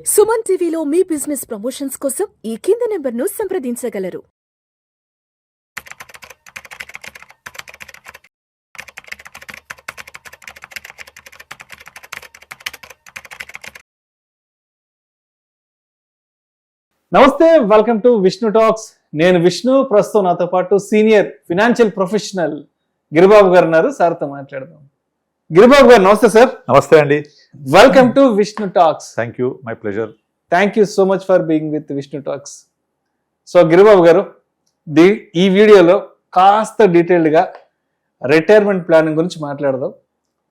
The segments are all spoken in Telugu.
సుమన్ టీవీలో మీ బిజినెస్ ప్రమోషన్స్ కోసం ఈ కింది నెంబర్ను సంప్రదించగలరు. నమస్తే, వెల్కమ్ టు విష్ణు టాక్స్. నేను విష్ణు. ప్రస్తుతం నాతో పాటు సీనియర్ ఫినాన్షియల్ ప్రొఫెషనల్ గిరిబాబు గారు ఉన్నారు. సార్తో మాట్లాడదాం. గిరిబాబు గారు నమస్తే సార్. నమస్తే అండి. Welcome to Vishnu talks. Thank you, my pleasure. Thank you so much for being with Vishnu talks. So Giribabu గారు, ఈ వీడియోలో కాస్త డీటెయిల్డ్గా రిటైర్మెంట్ ప్లానింగ్ గురించి మాట్లాడదాం.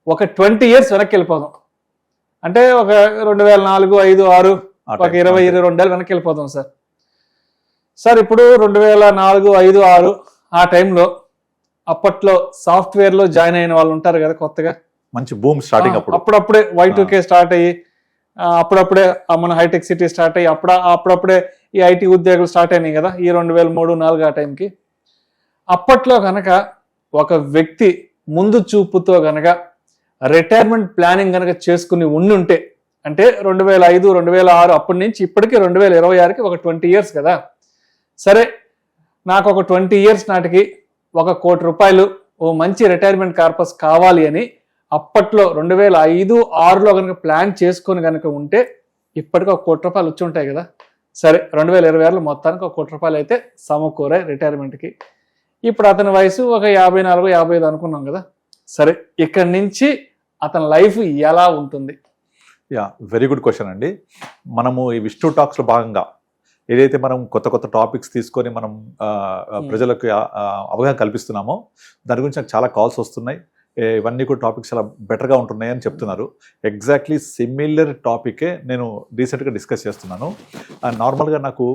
ఒక 20 years వెనక్కి వెళ్ళిపోదాం. అంటే ఒక 2004, 5, 6, ఒక 20-22 ఏళ్ళు వెనక్కి వెళ్ళిపోతాం సార్. సార్ ఇప్పుడు 2004, 5, 6 ఆ టైంలో అప్పట్లో సాఫ్ట్వేర్లో జాయిన్ అయిన వాళ్ళు ఉంటారు కదా, కొత్తగా మంచి బూమ్ స్టార్టింగ్. అప్పుడప్పుడే Y2K స్టార్ట్ అయ్యి, అప్పుడప్పుడే మన హైటెక్ సిటీ స్టార్ట్ అయ్యి, అప్పుడప్పుడే ఈ ఐటీ ఉద్యోగులు స్టార్ట్ అయినాయి కదా, ఈ 2003-4 ఆ టైంకి. అప్పట్లో కనుక ఒక వ్యక్తి ముందు చూపుతో కనుక రిటైర్మెంట్ ప్లానింగ్ కనుక చేసుకుని ఉండుంటే, అంటే 2005, 2006 అప్పటి నుంచి ఇప్పటికీ 2026కి ఒక 20 years కదా. సరే, నాకు ఒక 20 years నాటికి ఒక ₹1 కోటి ఓ మంచి రిటైర్మెంట్ కార్పస్ కావాలి అని అప్పట్లో 2005-6లో కనుక ప్లాన్ చేసుకొని కనుక ఉంటే ఇప్పటికీ ఒక ₹1 కోటి వచ్చి ఉంటాయి కదా. సరే, 2026లో మొత్తానికి ఒక ₹1 కోటి అయితే సమకూరే రిటైర్మెంట్కి. ఇప్పుడు అతని వయసు ఒక 54, 55 అనుకున్నాం కదా. సరే, ఇక్కడి నుంచి అతని లైఫ్ ఎలా ఉంటుంది? యా, వెరీ గుడ్ క్వశ్చన్ అండి. మనము ఈ విష్ణు టాక్స్లో భాగంగా ఏదైతే మనం కొత్త కొత్త టాపిక్స్ తీసుకొని మనం ప్రజలకు అవగాహన కల్పిస్తున్నామో దాని గురించి నాకు చాలా కాల్స్ వస్తున్నాయి. ఇవన్నీ కూడా టాపిక్స్ చాలా బెటర్గా ఉంటున్నాయి అని చెప్తున్నారు. ఎగ్జాక్ట్లీ సిమిలర్ టాపికే నేను రీసెంట్గా డిస్కస్ చేస్తున్నాను. నార్మల్గా నాకు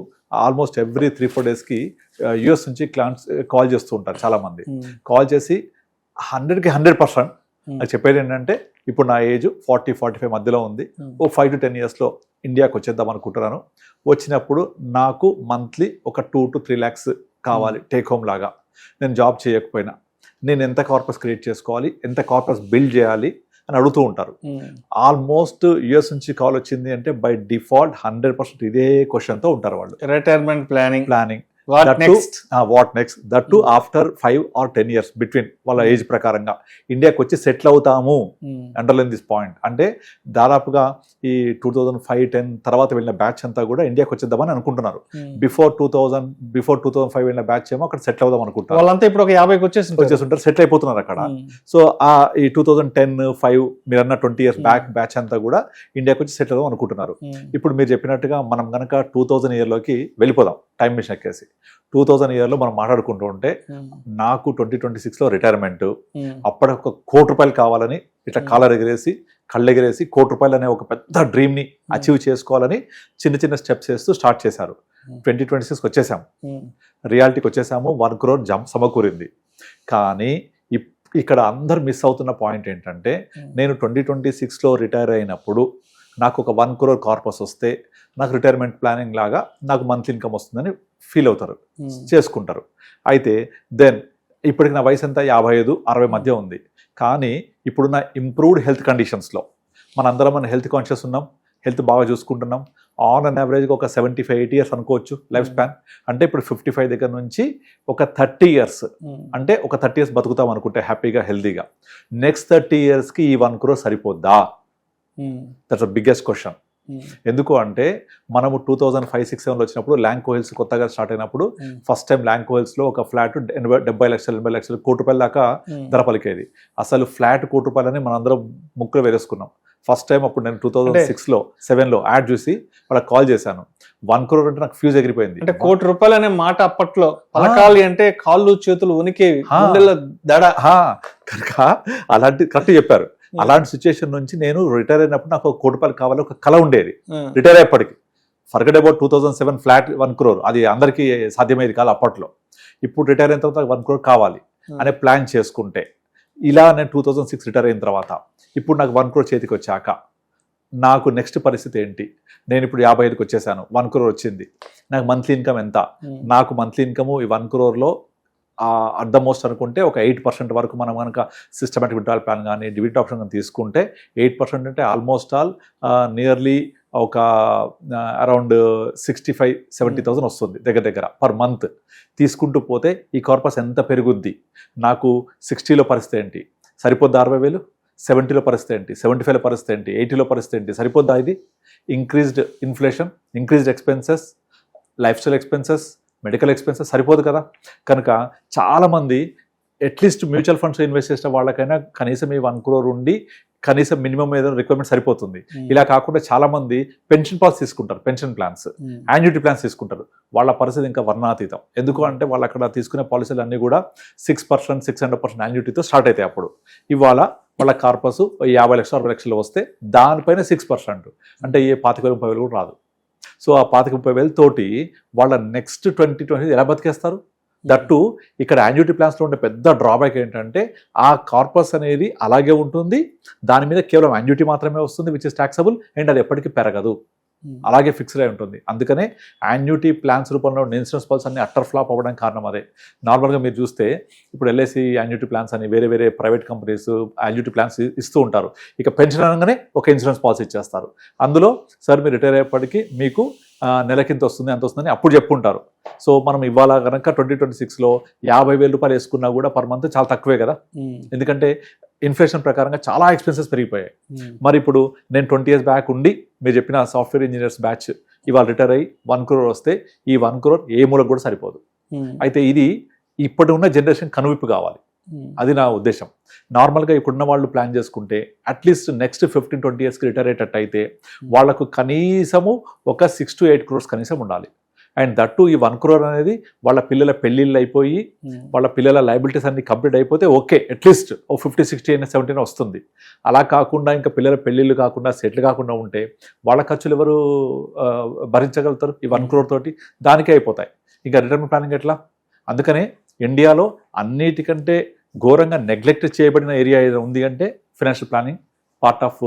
ఆల్మోస్ట్ ఎవ్రీ 3-4 డేస్కి యూఎస్ నుంచి క్లయింట్స్ కాల్ చేస్తూ ఉంటారు. చాలామంది కాల్ చేసి 100కి 100% నాకు చెప్పేది ఏంటంటే, ఇప్పుడు నా ఏజ్ 40-45 మధ్యలో ఉంది. ఓ 5 to 10 yearsలో ఇండియాకి వచ్చేద్దాం అనుకుంటున్నాను. వచ్చినప్పుడు నాకు మంత్లీ ఒక 2 to 3 lakhs కావాలి టేక్ హోమ్ లాగా. నేను జాబ్ చేయకపోయినా నేను ఎంత కార్పస్ క్రియేట్ చేసుకోవాలి, ఎంత కార్పస్ బిల్డ్ చేయాలి అని అడుగుతూ ఉంటారు. ఆల్మోస్ట్ యూఎస్ నుంచి కాల్ వచ్చింది అంటే బై డిఫాల్ట్ 100% ఇదే క్వశ్చన్తో ఉంటారు వాళ్ళు. Retirement planning what next, that to after 5 or 10 years between వాళ్ళ ఏజ్ ప్రకారంగా ఇండియాకి వచ్చి సెటిల్ అవుతాము. Underline this point. అంటే దాదాపుగా ఈ 2005-10 తర్వాత వెళ్ళిన బ్యాచ్ అంతా కూడా ఇండియాకి వచ్చేద్దామని అనుకుంటున్నారు. బిఫోర్ 2005 వెళ్ళిన బ్యాచ్ ఏమో అక్కడ సెటిల్ అవుదాం అనుకుంటారు. వాళ్ళంతా ఇప్పుడు ఒక 50కి వచ్చేస్తుంటారు, సెటిల్ అయిపోతున్నారు అక్కడ. సో ఈ 2010-5 మీరు అన్న 20 years బ్యాచ్ అంతా కూడా ఇండియాకి వచ్చి సెటిల్ అవుదాం అనుకుంటున్నారు. ఇప్పుడు మీరు చెప్పినట్టుగా మనం కనుక 2000 yearలోకి వెళ్ళిపోదాం, టైం మిషన్ ఎక్కేసి 2000 yearలో మనం మాట్లాడుకుంటూ ఉంటే, నాకు 2026లో రిటైర్మెంట్, అప్పటి ఒక ₹1 కోటి కావాలని ఇట్లా కాలర్ ఎగిరేసి కళ్ళు ఎగిరేసి ₹1 కోటి అనే ఒక పెద్ద డ్రీమ్ని అచీవ్ చేసుకోవాలని చిన్న చిన్న స్టెప్స్ వేస్తూ స్టార్ట్ చేశారు. 2026కి వచ్చేసాము, రియాలిటీకి వచ్చేసాము. 1 crore సమకూరింది. కానీ ఇక్కడ అందరు మిస్ అవుతున్న పాయింట్ ఏంటంటే, నేను 2026లో రిటైర్ అయినప్పుడు నాకు ఒక 1 crore కార్పస్ వస్తే నాకు రిటైర్మెంట్ ప్లానింగ్ లాగా నాకు మంత్లీ ఇన్కమ్ వస్తుందని ఫీల్ అవుతారు, చేసుకుంటారు. అయితే దెన్ ఇప్పటికి నా వయసు ఎంత, 55-60 మధ్య ఉంది. కానీ ఇప్పుడు నా ఇంప్రూవ్డ్ హెల్త్ కండిషన్స్లో మనందరం మన హెల్త్ కాన్షియస్ ఉన్నాం, హెల్త్ బాగా చూసుకుంటున్నాం. ఆన్ అండ్ యావరేజ్గా ఒక 75-80 years అనుకోవచ్చు లైఫ్ స్పాన్. అంటే ఇప్పుడు 55 దగ్గర నుంచి ఒక 30 years, అంటే ఒక 30 years బతుకుతాం అనుకుంటే హ్యాపీగా హెల్తీగా. నెక్స్ట్ 30 yearsకి ఈ 1 crore సరిపోద్దా? That's the biggest question. ఎందుకు అంటే, మనము 2005-6-7లో వచ్చినప్పుడు ల్యాంకో హిల్స్ కొత్తగా స్టార్ట్ అయినప్పుడు ఫస్ట్ టైం ల్యాంకో హిల్స్లో ఒక ఫ్లాట్ 70 లక్షలు, 80 లక్షలు, ₹1 కోటి దాకా ధర పలికేది. అసలు ఫ్లాట్ ₹1 కోటి అని మనందరం ముక్కులు వేరేసుకున్నాం ఫస్ట్ టైం. అప్పుడు నేను 2006-7లో యాడ్ చూసి వాళ్ళకి కాల్ చేశాను. 1 crore అంటే నాకు ఫ్యూజ్ ఎగిరిపోయింది. అంటే ₹1 కోటి అనే మాట అప్పట్లో పలకాలి అంటే కాళ్ళు చేతులు ఉనికేవి, దడ కనుక అలాంటి కరెక్ట్ చెప్పారు. అలాంటి సిచ్యువేషన్ నుంచి నేను రిటైర్ అయినప్పుడు నాకు ₹1 కోటి కావాలి ఒక కళ ఉండేది. రిటైర్ అయ్యేప్పటికి ఫర్గెట్ అబౌట్ 2007 ఫ్లాట్ 1 crore, అది అందరికీ సాధ్యమయ్యేది కాదు అప్పట్లో. ఇప్పుడు రిటైర్ అయిన తర్వాత 1 crore కావాలి అనే ప్లాన్ చేసుకుంటే, ఇలా నేను 2006 రిటైర్ అయిన తర్వాత ఇప్పుడు నాకు 1 crore చేతికి వచ్చాక నాకు నెక్స్ట్ పరిస్థితి ఏంటి? నేను ఇప్పుడు 55కి వచ్చేసాను, 1 crore వచ్చింది. నాకు మంత్లీ ఇన్కమ్ ఎంత? నాకు మంత్లీ ఇన్కమ్ ఈ 1 crore అట్ ద మోస్ట్ అనుకుంటే ఒక 8% వరకు మనం కనుక సిస్టమేటిక్ విత్డ్రాల్ ప్లాన్ కానీ డివిడెండ్ ఆప్షన్ కానీ తీసుకుంటే 8% అంటే ఆల్మోస్ట్ ఆల్ నియర్లీ ఒక అరౌండ్ 65-70,000 వస్తుంది దగ్గర పర్ మంత్. తీసుకుంటూ పోతే ఈ కార్పస్ ఎంత పెరుగుద్ది, నాకు 60లో పరిస్థితి ఏంటి, సరిపోద్ది 60,000, 70లో పరిస్థితి ఏంటి, 75లో పరిస్థితి ఏంటి, 80లో పరిస్థితి ఏంటి, సరిపోద్దా ఇది? Increased inflation, increased expenses, life style expenses, medical expenses సరిపోదు కదా. కనుక చాలామంది అట్లీస్ట్ మ్యూచువల్ ఫండ్స్ ఇన్వెస్ట్ చేసిన వాళ్ళకైనా కనీసం ఈ 1 crore ఉండి కనీసం మినిమం ఏదైనా రిక్వైర్మెంట్ సరిపోతుంది. ఇలా కాకుండా చాలా మంది పెన్షన్ పాలసీ తీసుకుంటారు, పెన్షన్ ప్లాన్స్, యాన్యుటీ ప్లాన్స్ తీసుకుంటారు. వాళ్ళ పరిస్థితి ఇంకా వర్ణాతీతం. ఎందుకు అంటే వాళ్ళు అక్కడ తీసుకునే పాలసీలు అన్నీ కూడా 6%, 600% యాన్యుటీతో స్టార్ట్ అవుతాయి. అప్పుడు ఇవాళ వాళ్ళ కార్పస్ 50 లక్షలు 60 లక్షలు వస్తే దానిపైన 6% అంటే ఏ 25,000-30,000 కూడా రాదు. సో ఆ 25,000-30,000 తోటి వాళ్ళ నెక్స్ట్ 2020 ఎలా బతికేస్తారు? దట్టు ఇక్కడ యాన్యుటీ ప్లాన్స్లో ఉండే పెద్ద డ్రాబ్యాక్ ఏంటంటే ఆ కార్పస్ అనేది అలాగే ఉంటుంది, దాని మీద కేవలం యాన్యుటీ మాత్రమే వస్తుంది, విచ్ ఇస్ ట్యాక్సబుల్, అండ్ అది ఎప్పటికీ పెరగదు, అలాగే ఫిక్స్డ్ అయి ఉంటుంది. అందుకనే యాన్యుటీ ప్లాన్స్ రూపంలో ఇన్సూరెన్స్ పాలసీ అన్ని అట్టర్ ఫ్లాప్ అవ్వడానికి కారణం అదే. నార్మల్గా మీరు చూస్తే ఇప్పుడు ఎల్ఐసి యాన్యుటీ ప్లాన్స్ అని వేరే ప్రైవేట్ కంపెనీస్ యాన్యుటీ ప్లాన్స్ ఇస్తూ ఉంటారు. ఇక పెన్షన్ అనగానే ఒక ఇన్సూరెన్స్ పాలసీ ఇచ్చేస్తారు. అందులో సార్ మీరు రిటైర్ అయ్యేప్పటికీ మీకు నెలకింత వస్తుంది, అంత వస్తుందని అప్పుడు చెప్పుకుంటారు. సో మనం ఇవాళ కనుక 2026లో 50,000 రూపాయలు వేసుకున్నా కూడా పర్ మంత్ చాలా తక్కువే కదా. ఎందుకంటే ఇన్ఫ్లేషన్ ప్రకారంగా చాలా ఎక్స్పెన్సెస్ పెరిగిపోయాయి. మరి ఇప్పుడు నేను 20 years బ్యాక్ ఉండి మీరు చెప్పిన సాఫ్ట్వేర్ ఇంజనీర్స్ బ్యాచ్ ఇవాళ రిటైర్ అయ్యి 1 crore వస్తే ఈ 1 crore ఏ మూలకు కూడా సరిపోదు. అయితే ఇది ఇప్పటి ఉన్న జనరేషన్ కనువిప్పు కావాలి, అది నా ఉద్దేశం. నార్మల్గా ఇప్పుడున్న వాళ్ళు ప్లాన్ చేసుకుంటే అట్లీస్ట్ నెక్స్ట్ 15-20 yearsకి రిటైర్ అయ్యేటట్టు అయితే వాళ్లకు కనీసము ఒక 6 to 8 crores కనీసం ఉండాలి. అండ్ దట్టు ఈ 1 crore అనేది వాళ్ళ పిల్లల పెళ్ళిళ్ళు అయిపోయి వాళ్ళ పిల్లల లైబిలిటీస్ అన్ని కంప్లీట్ అయిపోతే ఓకే, అట్లీస్ట్ ఓ 50, 60, 70 వస్తుంది. అలా కాకుండా ఇంకా పిల్లల పెళ్ళిళ్ళు కాకుండా సెటిల్ కాకుండా ఉంటే వాళ్ళ ఖర్చులు ఎవరు భరించగలుగుతారు? ఈ 1 crore తోటి దానికే అయిపోతాయి. ఇంకా రిటైర్మెంట్ ప్లానింగ్ ఎట్లా? అందుకనే ఇండియాలో అన్నిటికంటే ఘోరంగా నెగ్లెక్ట్ చేయబడిన ఏరియా ఏదో ఉంది అంటే financial planning part of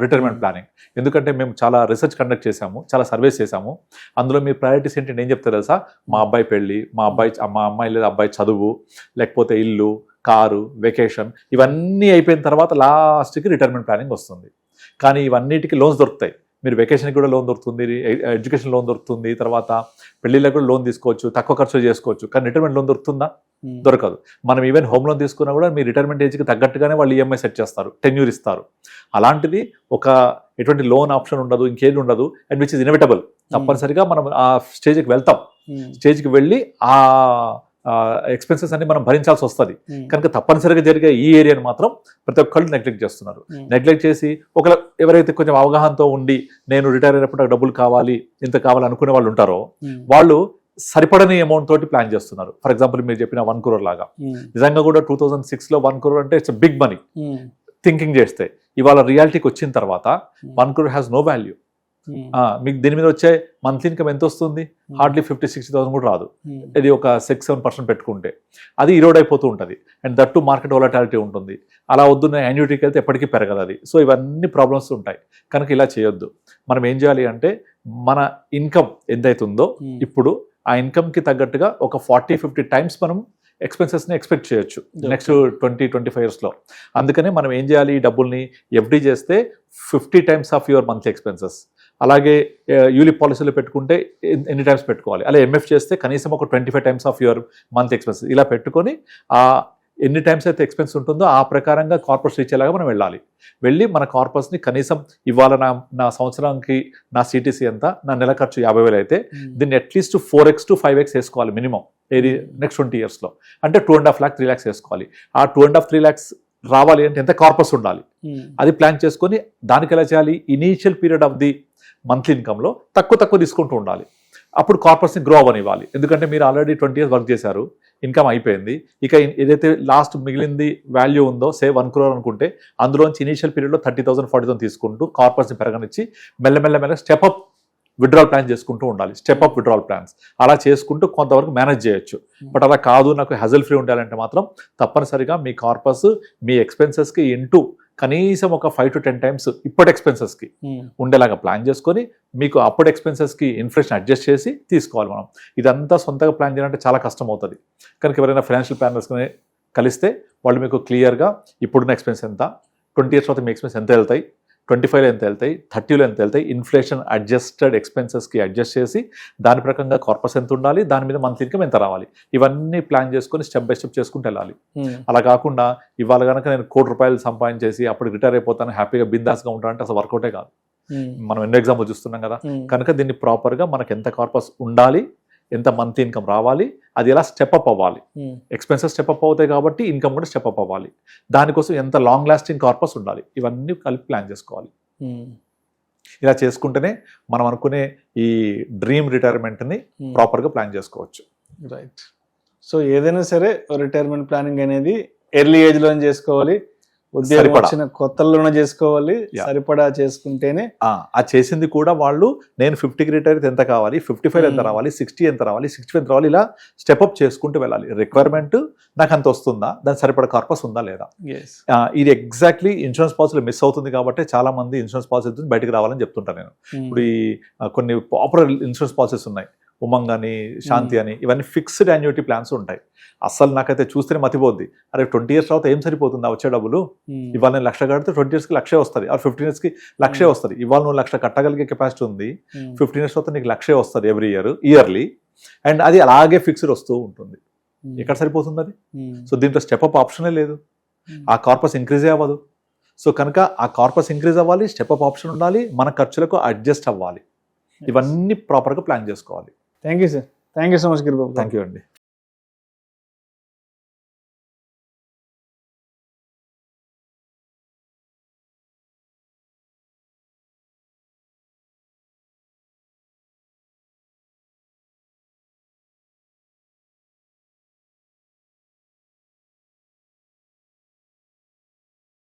retirement planning. ఎందుకంటే మేము చాలా రీసెర్చ్ కండక్ట్ చేశాము, చాలా సర్వేస్ చేశాము. అందులో మీ ప్రయారిటీస్ ఏంటి ఏం చెప్తారు తెలుసా? మా అబ్బాయి పెళ్ళి, మా అమ్మాయి లేదా అబ్బాయి చదువు, లేకపోతే ఇల్లు, కారు, వెకేషన్, ఇవన్నీ అయిపోయిన తర్వాత లాస్ట్కి రిటైర్మెంట్ ప్లానింగ్ వస్తుంది. కానీ ఇవన్నిటికీ లోన్స్ దొరుకుతాయి. మీరు వెకేషన్కి కూడా లోన్ దొరుకుతుంది, ఎడ్యుకేషన్ లోన్ దొరుకుతుంది, తర్వాత పెళ్లిళ్ళకి కూడా లోన్ తీసుకోవచ్చు, తక్కువ ఖర్చు చేసుకోవచ్చు. కానీ రిటైర్మెంట్ లోన్ దొరుకుతుందా? దొరకదు. మనం ఈవెన్ హోమ్ లోన్ తీసుకున్నా కూడా మీ రిటైర్మెంట్ ఏజ్కి తగ్గట్టుగానే వాళ్ళు ఈఎంఐ సెట్ చేస్తారు, టెన్యూర్ ఇస్తారు. అలాంటిది ఒక ఎటువంటి లోన్ ఆప్షన్ ఉండదు, ఇంకేది ఉండదు, అండ్ విచ్ ఇస్ ఇన్ఎవిటబుల్. తప్పనిసరిగా మనం ఆ స్టేజ్కి వెళ్తాం. స్టేజ్కి వెళ్ళి ఆ ఎక్స్పెన్సెస్ అన్ని మనం భరించాల్సి వస్తుంది. కనుక తప్పనిసరిగా జరిగే ఈ ఏరియాని మాత్రం ప్రతి ఒక్కళ్ళు నెగ్లెక్ట్ చేస్తున్నారు. నెగ్లెక్ట్ చేసి ఒకవేళ ఎవరైతే కొంచెం అవగాహనతో ఉండి నేను రిటైర్ అయినప్పుడు నాకు డబ్బులు కావాలి, ఇంత కావాలి అనుకునే వాళ్ళు ఉంటారో వాళ్ళు సరిపడని అమౌంట్ తోటి ప్లాన్ చేస్తున్నారు. ఫర్ ఎగ్జాంపుల్ మీరు చెప్పిన 1 crore లాగా నిజంగా కూడా 2006లో 1 crore అంటే ఇట్స్ బిగ్ మనీ థింకింగ్ చేస్తే. ఇవాళ రియాలిటీకి వచ్చిన తర్వాత 1 crore హ్యాస్ నో వాల్యూ. మీకు దీని మీద వచ్చే మంత్లీ ఇన్కమ్ ఎంత వస్తుంది? హార్డ్లీ 50-60,000 కూడా రాదు. ఇది ఒక 6-7% పెట్టుకుంటే అది ఇరోడ్ అయిపోతూ ఉంటుంది. అండ్ దట్టు మార్కెట్ వొలటాలిటీ ఉంటుంది. అలా వద్దున్న యాన్యుటీకి వెళ్తే ఎప్పటికీ పెరగదు అది. సో ఇవన్నీ ప్రాబ్లమ్స్ ఉంటాయి. కనుక ఇలా చేయొద్దు. మనం ఏం చేయాలి అంటే మన ఇన్కమ్ ఎంతైతుందో ఇప్పుడు ఆ ఇన్కమ్కి తగ్గట్టుగా ఒక 40-50 times మనం ఎక్స్పెన్సెస్ని ఎక్స్పెక్ట్ చేయొచ్చు నెక్స్ట్ 20-25 yearsలో. అందుకనే మనం ఏం చేయాలి? ఈ డబ్బుల్ని ఎఫ్డీ చేస్తే 50 times of your monthly expenses. అలాగే యూలిప్ పాలసీలో పెట్టుకుంటే ఎన్ని టైమ్స్ పెట్టుకోవాలి, అలా ఎంఎఫ్ చేస్తే కనీసం ఒక 25 times of your month expenses. ఇలా పెట్టుకొని ఆ ఎన్ని టైమ్స్ అయితే ఎక్స్పెన్స్ ఉంటుందో ఆ ప్రకారంగా కార్పస్ రీచ్ అయ్యేలాగా మనం వెళ్ళి మన కార్పస్ని కనీసం ఇవాళ నా సంవత్సరానికి నా సిటీసీ ఎంత, నా నెల ఖర్చు 50,000 అయితే దీన్ని అట్లీస్ట్ 4x to 5x వేసుకోవాలి మినిమం. ఏది నెక్స్ట్ 20 yearsలో అంటే 2.5 lakh 3 lakhs వేసుకోవాలి. ఆ 2.5-3 lakhs రావాలి అంటే ఎంత కార్పస్ ఉండాలి అది ప్లాన్ చేసుకొని దానికి ఎలా చేయాలి? Initial period of the monthly ఇన్కమ్లో తక్కువ తీసుకుంటూ ఉండాలి. అప్పుడు కార్పస్ని గ్రో అవ్వనివ్వాలి. ఎందుకంటే మీరు ఆల్రెడీ 20 years వర్క్ చేశారు, ఇన్కమ్ అయిపోయింది. ఇక ఏదైతే లాస్ట్ మిగిలింది వాల్యూ ఉందో సే 1 crore అనుకుంటే అందులోంచి ఇనీషియల్ పీరియడ్లో 30,000 40,000 తీసుకుంటూ కార్పస్ని పెరగనిచ్చి మెల్లమెల్ల స్టెప్ అప్ విత్డ్రాల్ ప్లాన్ చేసుకుంటూ ఉండాలి. స్టెప్ అప్ విత్డ్రాల్ ప్లాన్స్ అలా చేసుకుంటూ కొంతవరకు మేనేజ్ చేయొచ్చు. బట్ అలా కాదు నాకు హెజల్ ఫ్రీ ఉండాలంటే మాత్రం తప్పనిసరిగా మీ కార్పస్ మీ ఎక్స్పెన్సెస్కి ఇంటూ కనీసం ఒక 5 to 10 times ఇప్పటి ఎక్స్పెన్సెస్కి ఉండేలాగా ప్లాన్ చేసుకొని మీకు అప్పటి ఎక్స్పెన్సెస్కి ఇన్ఫ్లేషన్ అడ్జస్ట్ చేసి తీసుకోవాలి. మనం ఇదంతా సొంతగా ప్లాన్ చేయాలంటే చాలా కష్టం అవుతుంది. కనుక ఎవరైనా ఫైనాన్షియల్ ప్లానర్స్ని కలిస్తే వాళ్ళు మీకు క్లియర్గా ఇప్పుడున్న ఎక్స్పెన్స్ ఎంత, 20 years తర్వాత మీ ఎక్స్పెన్స్ ఎంత వెళ్తాయి, 25లో ఎంత వెళ్తాయి, 30లో ఎంత వెళ్తాయి, ఇన్ఫ్లేషన్ అడ్జస్టెడ్ ఎక్స్పెన్సెస్కి అడ్జస్ట్ చేసి దాని ప్రకారంగా కార్పస్ ఎంత ఉండాలి, దాని మీద మంత్లీ ఇన్కమ్ ఎంత రావాలి, ఇవన్నీ ప్లాన్ చేసుకొని స్టెప్ బై స్టెప్ చేసుకుంటూ వెళ్ళాలి. అలా కాకుండా ఇవాళ కనుక నేను ₹1,00,00,000 సంపాదించేసి అప్పుడు రిటైర్ అయిపోతాను, హ్యాపీగా బిందాస్గా ఉంటాను అంటే అసలు వర్కౌటే కాదు. మనం ఎన్నో ఎగ్జాంపుల్ చూస్తున్నాం కదా. కనుక దీన్ని ప్రాపర్గా మనకు ఎంత కార్పస్ ఉండాలి, ఎంత మంత్లీ ఇన్కమ్ రావాలి, అది ఎలా స్టెప్ అప్ అవ్వాలి, ఎక్స్పెన్సెస్ స్టెప్ అప్ అవుతాయి కాబట్టి ఇన్కమ్ కూడా స్టెప్ అప్ అవ్వాలి, దానికోసం ఎంత లాంగ్ లాస్టింగ్ కార్పస్ ఉండాలి, ఇవన్నీ కలిపి ప్లాన్ చేసుకోవాలి. ఇలా చేసుకుంటేనే మనం అనుకునే ఈ డ్రీమ్ రిటైర్మెంట్ని ప్రాపర్గా ప్లాన్ చేసుకోవచ్చు. రైట్. సో ఏదైనా సరే రిటైర్మెంట్ ప్లానింగ్ అనేది ఎర్లీ ఏజ్లో చేసుకోవాలి, ఉద్యోగం వచ్చిన కొత్తలోనే చేసుకోవాలి, సరిపడా చేసుకుంటేనే. ఆ చేసింది కూడా వాళ్ళు నేను 50కి రిటైర్ ఎంత కావాలి, 55 ఎంత రావాలి, 60 ఎంత రావాలి, 65 ఎంత రావాలి, ఇలా స్టెప్ అప్ చేసుకుంటూ వెళ్ళాలి. రిక్వైర్మెంట్ నాకు అంత వస్తుందా, దాని సరిపడా కార్పస్ ఉందా లేదా. ఇది ఎగ్జాక్ట్లీ ఇన్సూరెన్స్ పాలసీలో మిస్ అవుతుంది కాబట్టి చాలా మంది ఇన్సూరెన్స్ పాలసీ బయటకు రావాలని చెప్తుంటాను నేను. ఇప్పుడు ఈ కొన్ని పాపులర్ ఇన్సూరెన్స్ పాలసీస్ ఉన్నాయి, ఉమంగ్ అని, శాంతి అని, ఇవన్నీ ఫిక్స్డ్ యాన్యుటీ ప్లాన్స్ ఉంటాయి. అసలు నాకైతే చూస్తేనే మతిపోద్ది, అరే 20 years తర్వాత ఏం సరిపోతుందా వచ్చే డబ్బులు, ఇవాళ నేను 1,00,000 కడితే 20 yearsకి 1,00,000 వస్తుంది, ఆ 15 yearsకి 1,00,000 వస్తుంది. ఇవాళ నువ్వు 1,00,000 కట్టగలిగే కెపాసిటీ ఉంది, 15 years తర్వాత నీకు 1,00,000 వస్తుంది ఇయర్లీ, అండ్ అది అలాగే ఫిక్స్డ్ వస్తూ ఉంటుంది. ఎక్కడ సరిపోతుంది అది? సో దీంట్లో స్టెప్ అప్ ఆప్షనే లేదు, ఆ కార్పస్ ఇంక్రీజే అవ్వదు. సో కనుక ఆ కార్పస్ ఇంక్రీజ్ అవ్వాలి, స్టెప్ అప్ ఆప్షన్ ఉండాలి, మన ఖర్చులకు అడ్జస్ట్ అవ్వాలి, ఇవన్నీ ప్రాపర్గా ప్లాన్ చేసుకోవాలి. Thank you sir, thank you so much Giribabu. Thank you అండి.